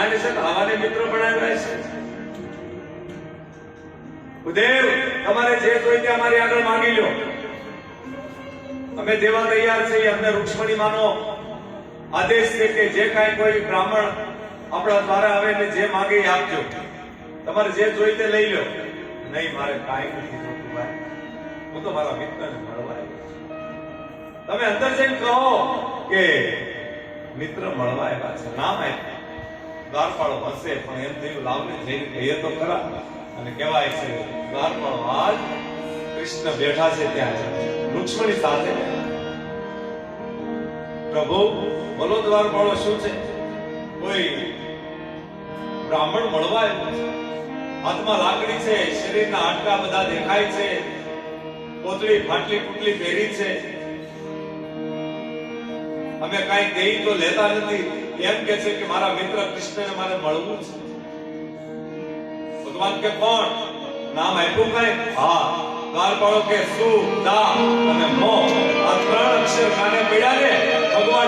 ખાવાને છે ખાવાને મિત્ર બનાવ્યા છે. ઉદેવ તમારે જે જોઈએ તે અમારી આગળ માંગી લો, અમે દેવા તૈયાર છીએ. અમને રૂક્ષ્મણી માનો આદેશ છે કે જે કાંઈ કોઈ બ્રાહ્મણ આપણા દ્વારા આવે ને જે માંગે એ આપજો. તમારે જે જોઈએ તે લઈ લો. નહીં, મારે કાંઈ નથી જોતું ભાઈ, હું તો મારા મિત્રને મળવા આવ્યો છું. તમે અંદર જઈને કહો કે મિત્ર મળવા આવ્યા છે, નામ આપ્યું. દ્વારપાળો હશે પણ એમ થયું લાવને જઈને કહીએ તો ખરા. અને કહેવાય છે દ્વારપાળો આજ કૃષ્ણ બેઠા છે ત્યાં રૂક્ષ્મણી સાથે. પ્રભુ બોલો, દ્વારપાળો શું છે? કોઈ બ્રાહ્મણ મળવા આવ્યો છે, હાથમાં લાકડી છે, શરીરના હાડકા બધા દેખાય છે, પોતળી ફાટલી ફૂટલી પહેરી છે. અમે કાંઈ દઈ તો લેતા નથી, એમ કે છે કે મારા મિત્ર કૃષ્ણને મારે મળવું છે. ભગવાન કે કોણ? નામ આપ્યું કઈ? હા. દ્વારપાળો કે સુ, દા અને મો, આ ત્રણ અક્ષર કાને પડ્યા ને ભગવાન